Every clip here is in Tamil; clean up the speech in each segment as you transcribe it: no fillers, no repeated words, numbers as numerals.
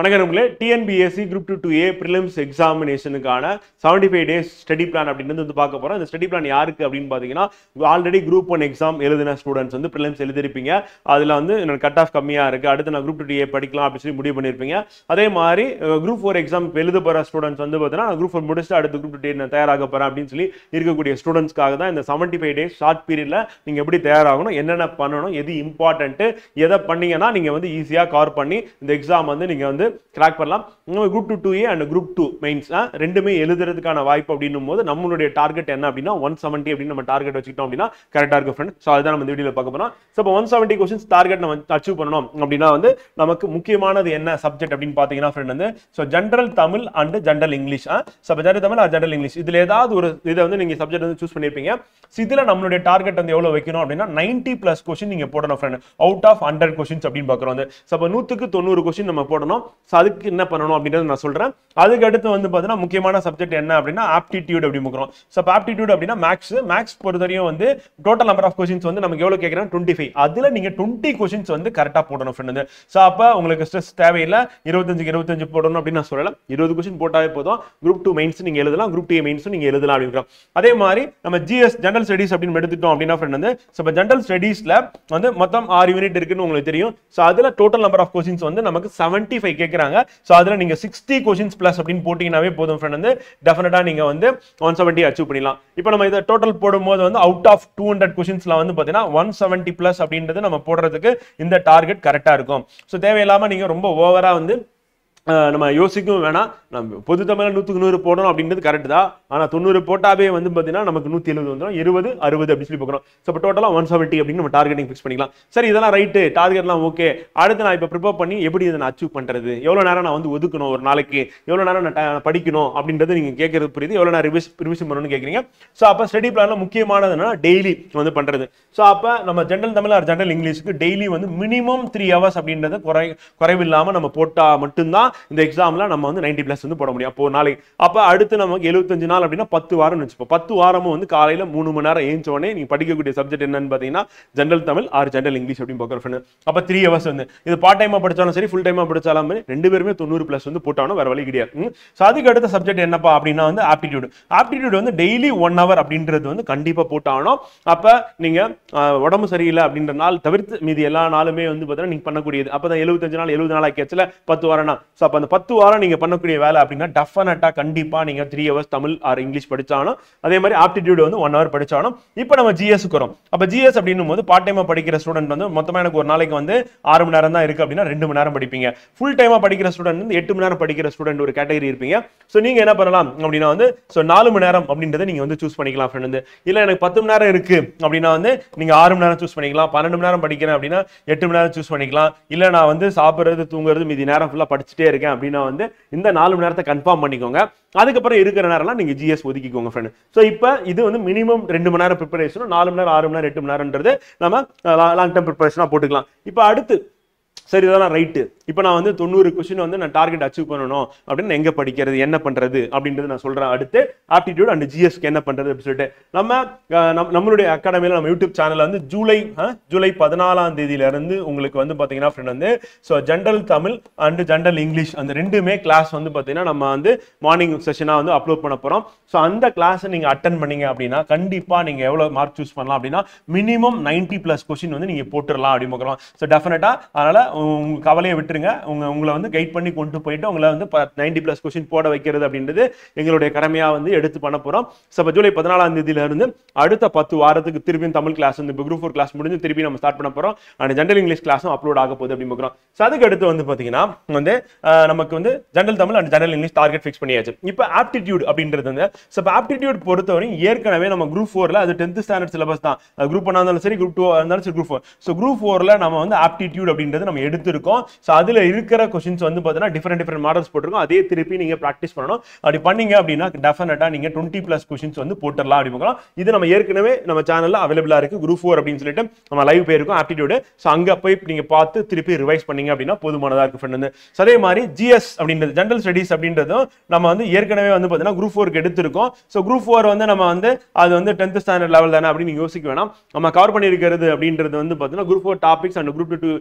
வணக்கம் நண்பர்களே, TNPSC group 2A prelims எக்ஸாமினேஷனுக்கான 75 days study plan அப்படின்றது வந்து பார்க்க போறோம். இந்த ஸ்டடி பிளான் யாருக்கு அப்படின்னு பார்த்தீங்கன்னா, ஆல்ரெடி குரூப் 1 எக்ஸாம் எழுதின ஸ்டூடெண்ட்ஸ் வந்து prelims எழுதிருப்பீங்க. அதில் வந்து கட் ஆஃப் கம்மியாக இருக்கு, அடுத்து நான் குரூப் 2A படிக்கலாம் அப்படின்னு சொல்லி முடிவு பண்ணியிருப்பீங்க. அதே மாதிரி குரூப் 4 எக்ஸாம் எழுத போகிற ஸ்டூடெண்ட்ஸ் வந்து பார்த்தீங்கன்னா, நான் குரூப் 4 முடிச்சுட்டு அடுத்து குரூப் 2A நான் தயாராக போகிறேன் அப்படின்னு சொல்லி இருக்கக்கூடிய ஸ்டூடெண்ட்ஸ்க்காக தான் இந்த 75 டேஸ் ஷார்ட் பீரியட்ல நீங்கள் எப்படி தயாராகணும், என்னென்ன பண்ணணும், எது இம்பார்ட்டன்ட்டு, எதை பண்ணீங்கன்னா நீங்கள் வந்து ஈஸியாக கவர் பண்ணி இந்த எக்ஸாம் வந்து நீங்கள் வந்து கிராக் பண்ணலாம். Group 2A and group 2 mains ரெண்டுமே எழுதுறதுக்கான வாய்ப்பு அப்படின்னும் போது நம்மளுடைய டார்கெட் என்ன அப்படின்னா 170 அப்படின்னு நம்ம டார்கெட் வச்சுக்கிட்டோம் அப்படின்னா கரெக்டாக இருக்கும் ஃப்ரெண்ட். ஸோ அதுதான் நம்ம இந்த வீடியோவில் பார்க்க போறோம். ஸோ இப்போ 170 கொஸ்டின்ஸ் டார்கெட் நம்ம அச்சீவ் பண்ணணும் அப்படின்னா வந்து நமக்கு முக்கியமானது என்ன சப்ஜெக்ட் அப்படின்னு பார்த்தீங்கன்னா ஃப்ரெண்ட் வந்து so general Tamil and general English. So general Tamil or general English இதில் ஏதாவது ஒரு இதை வந்து நீங்கள் சப்ஜெக்ட் வந்து சூஸ் பண்ணியிருப்பீங்க. இதில் நம்மளுடைய டார்கெட் வந்து எவ்வளோ வைக்கணும் அப்படின்னா 90+ கொஸ்டின் நீங்கள் போடணும் ஃப்ரெண்ட். அவுட் ஆஃப் 100 கொஸ்டின்ஸ் அப்படின்னு பார்க்குறோம் வந்து. ஸோ அப்போ 100க்கு 90 கொஸ்டின் நம்ம போடணும். ஸோ அதுக்கு என்ன பண்ணணும் அப்படின்றது நான் சொல்றேன். அதுக்கு அடுத்து வந்து பார்த்தீங்கன்னா முக்கியமான சப்ஜெக்ட் என்ன அப்படின்னா ஆப்டிடியூட் அப்படி பார்க்குறோம். ஸோ ஆப்டிடியூட் அப்படின்னா மேக்ஸ் பொறுத்தவரையும் வந்து டோட்டல் நம்பர் ஆஃப் கொஸ்டின்ஸ் வந்து நமக்கு எவ்வளோ கேட்குறாங்க 25. அதில் நீங்கள் 20 கொஸ்டின்ஸ் வந்து கரெக்டாக போடணும் ஃப்ரெண்ட். ஸோ அப்போ உங்களுக்கு ஸ்ட்ரெஸ் தேவையில்லை, 25 போடணும் அப்படின்னு நான் சொல்லலாம். 20 கொஸ்டின் போட்டாவே போதும். குரூப் 2 மெயின்ஸ் நீங்கள் எழுதலாம், குரூப் 2 மெயின்ஸும் நீங்கள் எழுதலாம் அப்படிங்கிறோம். அதே மாதிரி நம்ம ஜிஎஸ் ஜென்ரல் ஸ்டடீஸ் அப்படின்னு எடுத்துட்டோம் அப்படின்னா ஃப்ரெண்ட் வந்து ஸோ இப்போ ஜென்ரல் ஸ்டடீஸ்ல வந்து மொத்தம் 6 யூனிட் இருக்குன்னு உங்களுக்கு தெரியும். ஸோ அதில் டோட்டல் நம்பர் ஆஃப் கொஸ்டின்ஸ் வந்து நமக்கு 75 கேட்குறாங்க. ஸோ அதில் நீங்கள் 60 கொஸ்டின்ஸ் பிளஸ் அப்படின்னு போட்டிங்கனாவே போதும் ஃப்ரெண்ட் வந்து டெஃபினட்டாக நீங்கள் வந்து 170 அச்சீவ் பண்ணிடலாம். இப்போ நம்ம இதை டோட்டல் போடும்போது வந்து அவுட் ஆஃப் 200 கொஸ்டின்ஸ்ல வந்து பார்த்தீங்கன்னா 170+ அப்படின்றது நம்ம போடுறதுக்கு இந்த டார்கெட் கரெக்டாக இருக்கும். ஸோ தேவையில்லாமல் நீங்கள் ரொம்ப ஓவராக வந்து நம்ம யோசிக்கவும் வேணாம். நம்ம பொது தமிழ் 100க்கு 100 போடணும் அப்படின்றது கரெக்ட் தான். ஆனால் 90 போட்டாவே வந்து பார்த்தீங்கன்னா நமக்கு 170 வந்துடும். 20 60 அப்படின்னு சொல்லி பார்க்குறோம். ஸோ இப்போ டோட்டலாக 170 அப்படின்னு நம்ம டார்கெட்டிங் ஃபிக்ஸ் பண்ணிக்கலாம். சரி, இதெல்லாம் ரைட்டு, டார்கெட்லாம் ஓகே. அடுத்து நான் இப்போ ப்ரிப்பேர் பண்ணி எப்படி இதை நான் அச்சீவ் பண்ணுறது, எவ்வளோ நேரம் நான் வந்து ஒதுக்கணும், ஒரு நாளைக்கு எவ்வளோ நேரம் நான் படிக்கணும் அப்படின்றது நீங்கள் கேட்கறது புரியுது. எவ்வளோ நேரம் ரிவிஷன் பண்ணணும்னு கேட்குறீங்க. ஸோ அப்போ ஸ்டடி பிளானில் முக்கியமானதுன்னா டெய்லி வந்து பண்ணுறது. ஸோ அப்போ நம்ம ஜென்ரல் தமிழ் ஆர் ஜென்ரல் இங்கிலீஷுக்கு டெய்லி வந்து மினிமம் 3 hours அப்படின்றது குறைவில்லாமல் நம்ம போட்டால் மட்டும்தான் இந்த எக்ஸாம்ல நம்ம வந்து 90+ வந்து போட முடியும். அப்போ நாளைக்கு அப்ப அடுத்து நமக்கு 75 நாள் அப்படின்னா 10 வாரம் வச்சுப்போம். 10 வாரமும் வந்து காலையில 3 மணி நேரம் ஏஞ்ச உடனே நீங்க படிக்கக்கூடிய சப்ஜெக்ட் என்னன்னு பாத்தீங்கன்னா general Tamil or general English அப்படின்னு பார்க்குறோம். அப்ப 3 hours வந்து இது பார்ட் டைமா படிச்சாலும் சரி, ஃபுல் டைமா படிச்சாலும் ரெண்டு பேருமே 90+ வந்து போட்டாலும் வேற வழி கிடையாது. ஸோ அதுக்கு அடுத்த சப்ஜெக்ட் என்னப்பா அப்படின்னா வந்து ஆப்டிடியூட் வந்து டெய்லி 1 hour அப்படின்றது வந்து கண்டிப்பா போட்டாகணும். அப்ப நீங்க உடம்பு சரியில்லை அப்படின்ற நாள் தவிர்த்து மீதி எல்லா நாளுமே வந்து பார்த்தீங்கன்னா நீங்க பண்ணக்கூடியது. அப்பதான் 75 நாள் 70 நாள் ஆக்கியாச்சுல 10 வாரம்னா. ஸோ அப்ப அந்த 10 வாரம் நீங்க பண்ணக்கூடிய வேலை அப்படின்னா டெஃபினட்டா கண்டிப்பா நீங்க 3 hours தமிழ் ஆர் இங்கிலீஷ் படிச்சாலும், அதே மாதிரி ஆப்டிடியூட் வந்து 1 hour படிச்சாலும். இப்போ நம்ம ஜிஎஸ்க்கு வரோம். அப்ப ஜிஎஸ் அப்படின்னும் போது பார்ட் டைமா படிக்கிற ஸ்டூடெண்ட் வந்து மொத்தமா எனக்கு ஒரு நாளைக்கு வந்து 6 மணி நேரம் தான் இருக்கு அப்படின்னா 2 மணி நேரம் படிப்பீங்க. ஃபுல் டைமா படிக்கிற ஸ்டூடெண்ட் வந்து 8 மணி நேரம் படிக்கிற ஸ்டூடெண்ட் ஒரு கேட்டகரி இருப்பீங்க. ஸோ நீங்க என்ன பண்ணலாம் அப்படின்னா வந்து ஸோ 4 மணி நேரம் அப்படின்றத நீங்க வந்து சூஸ் பண்ணிக்கலாம் ஃப்ரெண்ட். இல்ல எனக்கு 10 மணி நேரம் இருக்கு அப்படின்னா வந்து நீங்க 6 மணி நேரம் சூஸ் பண்ணிக்கலாம். 12 மணி நேரம் படிக்கிறேன் அப்படின்னா 8 மணி நேரம் சூஸ் பண்ணிக்கலாம். இல்ல நான் வந்து சாப்பிடுறது தூங்குறது மீதி நேரம் ஃபுல்லா படிச்சுட்டே இருக்கேன் அப்படின்னா வந்து இந்த 4 மணி நேரத்தை கன்ஃபார்ம் பண்ணிக்கோங்க. அதுக்கப்புறம் இருக்கிற நேரம்லாம் நீங்க ஜிஎஸ் ஒதுக்கிக்கோங்க ஃப்ரெண்ட். ஸோ இப்போ இது வந்து மினிமம் 2 மணி நேரம் ப்ரிப்பரேஷனும் 4 மணி நேரம் 6 மணி நேரம் 8 மணி நேரம்ன்றது நம்ம லாங் டர்ம் ப்ரிப்பரேஷனா போட்டுக்கலாம். இப்போ அடுத்து சரி இதெல்லாம் ரைட்டு. இப்போ நான் வந்து 90 கொஸ்டின் வந்து நான் டார்கெட் அச்சீவ் பண்ணணும் அப்படின்னு எங்க படிக்கிறது, என்ன பண்றது அப்படின்றது நான் சொல்றேன். அடுத்து ஆப்டிடியூட் அண்ட் ஜிஎஸ்க்கு என்ன பண்றது அப்படின்னு சொல்லிட்டு நம்மளுடைய அகாடமியில நம்ம யூடியூப் சேனல்ல வந்து ஜூலை 14ஆம் தேதியில இருந்து உங்களுக்கு வந்து பாத்தீங்கன்னா ஃப்ரெண்ட் வந்து so general Tamil and general English அந்த ரெண்டுமே கிளாஸ் வந்து பாத்தீங்கன்னா நம்ம வந்து மார்னிங் செஷனா வந்து அப்லோட் பண்ண போறோம். ஸோ அந்த கிளாஸை நீங்க அட்டன் பண்ணீங்க அப்படின்னா கண்டிப்பா நீங்க எவ்வளவு மார்க் சூஸ் பண்ணலாம் அப்படின்னா மினிமம் 90+ கொஸ்டின் வந்து நீங்க போட்டுடலாம் அப்படின்னு பார்க்கலாம். ஸோ டெஃபினட்டா அதனால உங்க கவலையை விட்டுருங்க. உங்களை வந்து கைட் பண்ணி கொண்டு போயிட்டு உங்களை வந்து 90+ கொஸ்டின் போட வைக்கிறது அப்படின்றது எங்களுடைய கடமையா வந்து எடுத்து பண்ண போறோம். ஸோ ஜூலை 14ஆம் தேதியில இருந்து அடுத்த 10 வாரத்துக்கு திருப்பியும் தமிழ் கிளாஸ் வந்து இப்போ குரூப் 4 கிளாஸ் முடிஞ்சு திருப்பி நம்ம ஸ்டார்ட் பண்ண போறோம். அண்ட் ஜென்ரல் இங்கிலீஷ் கிளாஸும் அப்லோட் ஆக போகுது அப்படின்னு பார்க்குறோம். ஸோ அதுக்கு அடுத்து வந்து பாத்தீங்கன்னா வந்து நமக்கு வந்து general Tamil and general English target fix பண்ணியாச்சு. இப்போ ஆப்டிடியூட் அப்படின்றது வந்து ஸோ இப்போ ஆப்டிடியூட் பொறுத்தவரை ஏற்கனவே நம்ம குரூப் 4ல அது 10th ஸ்டாண்டர்ட் சிலபஸ் தான். குரூப் 1 இருந்தாலும் சரி, குரூப் 2 இருந்தாலும் சரி, குரூப் 4. ஸோ குரூப் 4ல நம்ம வந்து ஆப்டிடியூட் அப்படின்றது நம்ம எடுத்திருக்கோம். ஸோ அதுல இருக்கிற கொஸ்டின்ஸ் வந்து பார்த்தீங்கன்னா டிஃபரெண்ட் மாடல்ஸ் போட்டிருக்கோம். அதே திருப்பி நீங்க ப்ராக்டிஸ் பண்ணணும். அப்படி பண்ணீங்க அப்படின்னா டெஃபினட்டா நீங்க 20+ கொஸ்டின்ஸ் வந்து போட்டுடலாம் அப்படி பார்க்கலாம். இது நம்ம ஏற்கனவே நம்ம சேனல்ல அவைலபிளா இருக்கு. குரூப் 4 அப்படின்னு சொல்லிட்டு நம்ம லைவ் போயிருக்கோம் ஆப்டிடியூட். ஸோ அங்க போய் நீங்க பார்த்து திருப்பி ரிவைஸ் பண்ணீங்க அப்படின்னா போதுமானதா இருக்கு ஃப்ரெண்ட். அதே மாதிரி ஜிஎஸ் அப்படின்றது ஜென்ரல் ஸ்டடீஸ் அப்படின்றதும் நம்ம வந்து ஏற்கனவே வந்து பார்த்தீங்கன்னா குரூப் 4க்கு எடுத்திருக்கோம். ஸோ குரூப் 4 வந்து நம்ம வந்து அது வந்து 10th ஸ்டாண்டர்ட் லெவல் தானே அப்படின்னு யோசிக்க வேணாம். நம்ம கவர் பண்ணியிருக்கிறது அப்படின்றது வந்து பார்த்தீங்கன்னா group 4 topics and group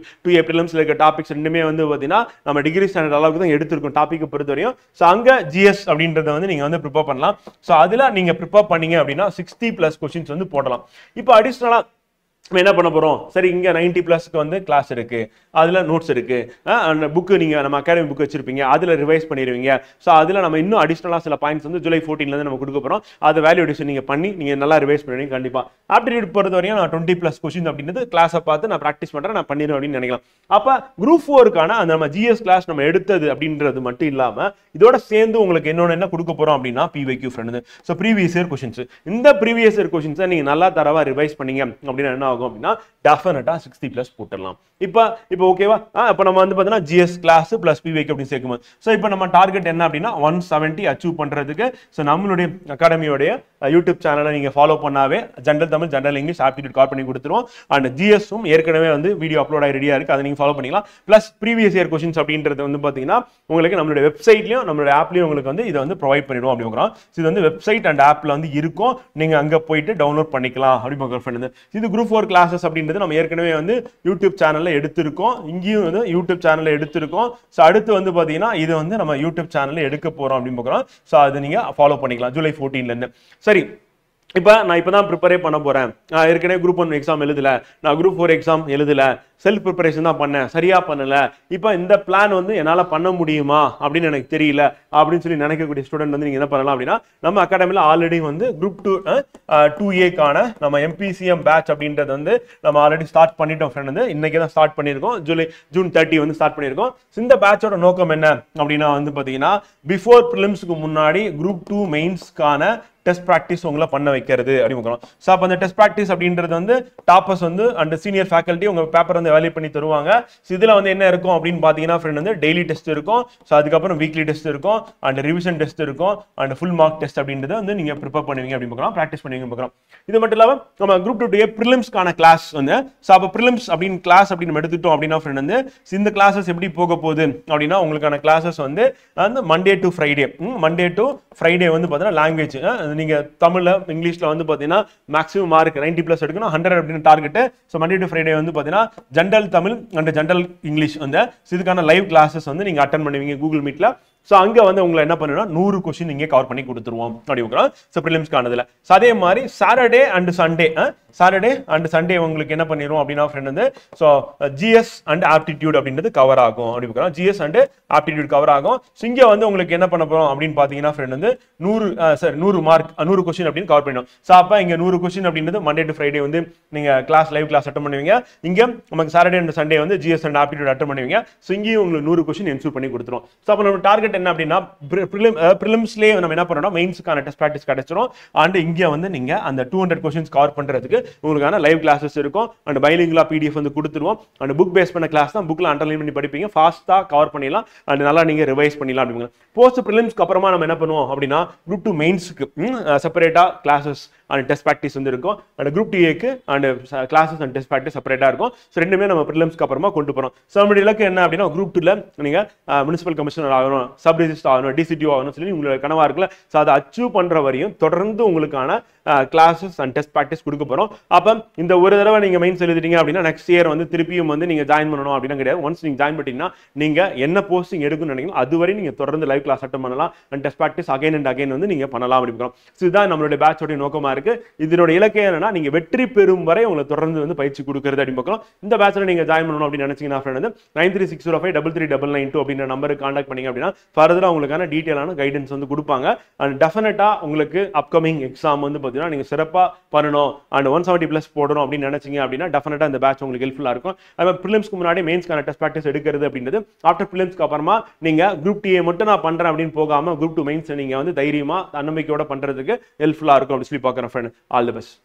2A prelims ப்ரிலிம்ஸ்ல இருக்க டாபிக்ஸ் ரெண்டுமே வந்து பார்த்தீங்கன்னா நம்ம டிகிரி ஸ்டாண்டர்ட் அளவுக்கு தான் எடுத்திருக்கோம் டாபிக்கை பொறுத்தவரையும். ஸோ அங்கே ஜிஎஸ் அப்படின்றத வந்து நீங்கள் வந்து ப்ரிப்பேர் பண்ணலாம். ஸோ அதில் நீங்கள் ப்ரிப்பேர் பண்ணீங்க அப்படின்னா 60+ கொஸ்டின்ஸ் வந்து போடலாம். இப்போ அடிஷ்னலாக நம்ம என்ன பண்ண போறோம், சரி இங்க 90+ வந்து கிளாஸ் இருக்கு, அதுல நோட்ஸ் இருக்கு, அந்த புக்கு நீங்க நம்ம அகாடமி புக் வச்சிருப்பீங்க, அதுல ரிவைஸ் பண்ணிடுவீங்க. ஸோ அதுல நம்ம இன்னும் அடிஷனலா சில பாயிண்ட்ஸ் வந்து ஜூலை 14ல இருந்து நம்ம கொடுக்க போறோம். அது வேல்யூ அடிஷன் நீங்க பண்ணி நீங்க நல்லா ரிவைஸ் பண்ணுவீங்க கண்டிப்பா. ஆப்டிடியூட் பொறுத்த வரையும் நான் 20+ கொஸ்டின் அப்படின்றது கிளாஸை பார்த்து நான் ப்ராக்டிஸ் பண்றேன், நான் பண்ணிடுவேன் அப்படின்னு நினைக்கலாம். அப்ப குரூப் 4க்கான அந்த நம்ம ஜிஎஸ் கிளாஸ் நம்ம எடுத்தது அப்படின்றது மட்டும் இல்லாம இதோட சேர்ந்து உங்களுக்கு என்ன கொடுக்க போறோம் அப்படின்னா PYQ friend. So previous year questions, இந்த ப்ரீவியஸ் இயர் கொஸ்டின்ஸை நீங்க நல்லா தரவா ரிவைஸ் பண்ணீங்க அப்படின்னா என்ன ஆகும் அப்படின்னா டெஃபினட்டா 60+ போட்டுடலாம். இப்போ ஓகேவா? இப்போ நம்ம வந்து பார்த்தீங்கன்னா ஜிஎஸ் கிளாஸ் பிளஸ் பிவைக்யூ அப்படின்னு சேர்க்கும்போது ஸோ இப்போ நம்ம டார்கெட் என்ன அப்படின்னா 170 அச்சீவ் பண்றதுக்கு ஸோ நம்மளுடைய அகாடமியோடைய யூடியூப் சேனலை நீங்க ஃபாலோ பண்ணாவே general Tamil, general English, aptitude கால் பண்ணி கொடுத்துருவோம். அண்ட் ஜிஎஸும் ஏற்கனவே வந்து வீடியோ அப்லோட் ஆகி ரெடியா இருக்கு, அதை நீங்க ஃபாலோ பண்ணிக்கலாம். பிளஸ் ப்ரீவியஸ் இயர் கொஸ்டின்ஸ் அப்படின்றது வந்து பார்த்தீங்கன்னா உங்களுக்கு நம்மளுடைய வெப்சைட்லயும் நம்மளுடைய ஆப்லயும் உங்களுக்கு வந்து இதை வந்து ப்ரொவைட் பண்ணிடுவோம் அப்படிங்கிறோம். இது வந்து வெப்சைட் அண்ட் ஆப்ல வந்து இருக்கும், நீங்க அங்க போயிட்டு டவுன்லோட் பண்ணிக்கலாம் அப்படின்னு. இது குரூப் 4 கிளாஸஸ் அப்படின்றது நம்ம ஏற்கனவே வந்து யூடியூப் சேனல்ல எடுத்திருக்கோம், இங்கேயும் வந்து யூடியூப் சேனல்ல எடுத்திருக்கோம். ஸோ அடுத்து வந்து பார்த்தீங்கன்னா இது வந்து நம்ம யூடியூப் சேனல்ல எடுக்க போறோம் அப்படின்னு பார்க்குறோம். ஸோ அது நீங்க ஃபாலோ பண்ணிக்கலாம் ஜூலை 14ல இருந்து. சரி, இப்போ நான் இப்பதான் ப்ரிப்பரே பண்ண போறேன், நான் ஏற்கனவே குரூப் 1 எக்ஸாம் எழுதல, நான் குரூப் 4 எக்ஸாம் எழுதல, செல்ஃப் ப்ரிப்பரேஷன் தான் பண்ணேன், சரியா பண்ணல, இப்போ இந்த பிளான் வந்து என்னால் பண்ண முடியுமா அப்படின்னு எனக்கு தெரியல அப்படின்னு சொல்லி நினைக்கக்கூடிய ஸ்டூடெண்ட் வந்து நீங்க என்ன பண்ணலாம் அப்படின்னா நம்ம அகாடமியில் ஆல்ரெடி வந்து குரூப் 2A நம்ம எம்பிசிஎம் பேட்ச் அப்படின்றது வந்து நம்ம ஆல்ரெடி ஸ்டார்ட் பண்ணிட்டோம் ஃப்ரெண்ட். வந்து இன்னைக்கு தான் ஸ்டார்ட் பண்ணியிருக்கோம், ஜூன் 30 வந்து ஸ்டார்ட் பண்ணியிருக்கோம். இந்த பேட்சோட நோக்கம் என்ன அப்படின்னா வந்து பார்த்தீங்கன்னா பிஃபோர் ப்ரிலிம்ஸ்க்கு முன்னாடி குரூப் 2 மெயின்ஸ்க்கான டெஸ்ட் ப்ராக்டிஸ் உங்களை பண்ண வைக்கிறது அப்படின்னு. ஸோ அப்போ அந்த டெஸ்ட் ப்ராக்டிஸ் அப்படின்றது வந்து டாப்பர்ஸ் வந்து அண்ட் சீனியர் ஃபேக்கல்ட்டி உங்க பேப்பர் வந்து வேல்யூ பண்ணி தருவாங்க. ஸோ இதில் வந்து என்ன இருக்கும் அப்படின்னு பார்த்தீங்கன்னா ஃப்ரெண்ட் வந்து டெய்லி டெஸ்ட் இருக்கும், ஸோ அதுக்கப்புறம் வீக்லி டெஸ்ட் இருக்கும், அண்ட் ரிவிஷன் டெஸ்ட் இருக்கும், அண்ட் ஃபுல் மார்க் டெஸ்ட் அப்படின்றத வந்து நீங்க ப்ரிப்பேர் பண்ணுவீங்க அப்படின்னு பார்க்கலாம், ப்ராக்டிஸ் பண்ணுவீங்க பார்க்கலாம். இது மட்டும் இல்லாமல் நம்ம குரூப் 2 ப்ரிலிம்ஸ்க்கான கிளாஸ் வந்து ஸோ அப்போ ப்ரிலிம்ஸ் அப்படின்னு கிளாஸ் அப்படின்னு நம்ம எடுத்துட்டோம் அப்படின்னா ஃப்ரெண்ட் வந்து இந்த கிளாஸஸ் எப்படி போக போகுது அப்படின்னா உங்களுக்கான கிளாஸஸ் வந்து மண்டே டு ஃப்ரைடே வந்து பார்த்தீங்கன்னா லாங்குவேஜ் நீங்க தமிழ்ல இங்கிலீஷ்ல வந்து பாத்தீங்கன்னா மேக்ஸிமம் மார்க் 90+ எடுக்கணும், 100 அப்படின்னு target. So Monday to Friday வந்து பாத்தீங்கன்னா general Tamil and general English வந்து இதுக்கான லைவ் கிளாஸஸ் வந்து நீங்க அட்டெண்ட் பண்ணுவீங்க கூகுள் மீட்ல. ஸோ அங்கே வந்து உங்களை என்ன பண்ணுன்னா 100 கொஸ்டின் இங்கே கவர் பண்ணி கொடுத்துருவோம் அப்படிங்கிறோம். ஸோ ப்ரிலிம்ஸ்க்கானதுல ஸோ அதே மாதிரி சாட்டர்டே அண்ட் சண்டே உங்களுக்கு என்ன பண்ணிடுவோம் அப்படின்னா ஃப்ரெண்ட் வந்து ஸோ ஜிஎஸ் அண்ட் ஆப்டிடியூட் அப்படின்றது கவர் ஆகும் அப்படின்னு. ஜிஎஸ் அண்ட் ஆப்டிடியூட் கவர் ஆகும். ஸோ இங்கே வந்து உங்களுக்கு என்ன பண்ண போறோம் அப்படின்னு பார்த்தீங்கன்னா ஃப்ரெண்ட் வந்து 100 மார்க் 100 கொஸ்டின் அப்படின்னு கவர் பண்ணிடும். ஸோ அப்போ இங்கே 100 கொஸ்டின் அப்படின்றது மண்டே டு ஃப்ரைடே வந்து நீங்க லைவ் கிளாஸ் அட்டன் பண்ணுவீங்க. இங்கே நமக்கு சாட்டர்டே அண்ட் சண்டே வந்து ஜிஎஸ் அண்ட் ஆப்டிடியூட் அட்டன் பண்ணுவீங்க. ஸோ இங்கேயும் உங்களுக்கு 100 கொஸ்டின் என்சூர் பண்ணி கொடுத்துரும். ஸோ அப்போ நம்ம டார்கெட் என்ன அப்படின்னா ப்ரிலிம்ஸ்லயே நம்ம என்ன பண்ணோம்னா மெயின்ஸ்க்கான டெஸ்ட் ப்ராக்டிஸ் கிடைச்சிரும். அண்ட் இங்க வந்து நீங்க அந்த 200 கொஸ்டின்ஸ் கவர் பண்றதுக்கு உங்களுக்கான லைவ் கிளாஸஸ் இருக்கும், அண்ட் பைலிங்குலா பிடிஎஃப் வந்து கொடுத்துருவோம். அண்ட் புக் பேஸ் பண்ண கிளாஸ் தான், புக்ல அண்டர்லைன் பண்ணி படிப்பீங்க, ஃபாஸ்டா கவர் பண்ணிடலாம், அண்ட் நல்லா நீங்க ரிவைஸ் பண்ணிடலாம் அப்படிங்க. போஸ்ட் ப்ரிலிம்ஸ்க்கு அப்புறமா நம்ம என்ன பண்ணுவோம் அப்படின்னா குரூப் 2 மெயின்ஸ்க்கு செப்பரேட்டா கிளாஸஸ் அண்ட் டெஸ்ட் ப்ராக்டிஸ் வந்து இருக்கும், and group 2A and classes and test practice செப்பரேட்டா இருக்கும். ஸோ ரெண்டுமே நம்ம ப்ரிலிம்ஸ்க்கு அப்புறமா கொண்டு போறோம். ஸோ நம்மளுடைய இலக்கு என்ன அப்படின்னா குரூப் 2ல நீங்க முனிசிபல் கமிஷனர் ஆகணும், சப் ரெஜிஸ்டர் ஆகணும், டிசிடிஓ ஆகணும் சொல்லி உங்களுக்கு கனவா இருக்குல்ல. ஸோ அதை அச்சீவ் பண்ற வரையும் தொடர்ந்து உங்களுக்கான கிளாஸஸ் அண்ட் டெஸ்ட் ப்ராக்டிஸ் கொடுக்க போறோம். அப்போ இந்த ஒரு தடவை நீங்க மெயின்ஸ் எழுதிட்டீங்க அப்படின்னா நெக்ஸ்ட் இயர் வந்து திருப்பியும் வந்து நீங்க ஜாயின் பண்ணணும் அப்படின்னு கிடையாது. ஒன்ஸ் நீங்க ஜாயின் பண்ணிட்டீங்கன்னா நீங்க என்ன போஸ்டிங் எடுக்கணும்னு நினைக்கிறீங்களோ அதுவரை நீங்க தொடர்ந்து லைவ் கிளாஸ் அட்டன் பண்ணலாம், and test practice again and again வந்து நீங்க பண்ணலாம் அப்படின்னு. ஸோ இதுதான் நம்மளுடைய பேட்சோட நோக்கமா இருக்கு. இதனுடைய இலக்கு என்னன்னா நீங்க வெற்றி பெறும் வரை உங்களை தொடர்ந்து வந்து பயிற்சி கொடுக்கிறது அப்படின்னு பார்க்கலாம். இந்த பேட்ச்ல நீங்க ஜாயின் பண்ணணும் அப்படின்னு நினைச்சீங்கன்னா ஃப்ரெண்ட் வந்து 9360533992 அப்படின்ற நம்பருக்கு கான்டாக்ட் பண்ணீங்க அப்படின்னா ஃபர்தரா உங்களுக்கான டீடைலான கைடன்ஸ் வந்து கொடுப்பாங்க. அண்ட் டெஃபினட்டா உங்களுக்கு அப்கமிங் எக்ஸாம் வந்து பார்த்தீங்கன்னா நீங்க சிறப்பா பண்ணணும் அண்ட் 170+ போடணும் அப்படின்னு நினைச்சீங்க அப்படின்னா டெஃபினட்டா இந்த பேட்ச் உங்களுக்கு ஹெல்ப்ஃபுல்லா இருக்கும். அது ப்ரிலிம்ஸ்க்கு முன்னாடி மெயின்ஸ்க்கான டெஸ்ட் ப்ராக்டிஸ் எடுக்கிறது அப்படின்றது ஆஃப்டர் ப்ரிலிம்ஸ்க்கு அப்புறமா நீங்க குரூப் 2A மட்டும் நான் பண்றேன் அப்படின்னு போகாம குரூப் 2 மெயின்ஸ் நீங்க வந்து தைரியமா தன்னம்பிக்கையோட பண்றதுக்கு ஹெல்ப்ஃபுல்லா இருக்கும் அப்படின்னு சொல்லி பார்க்குறேன் ஃப்ரெண்ட். All the best.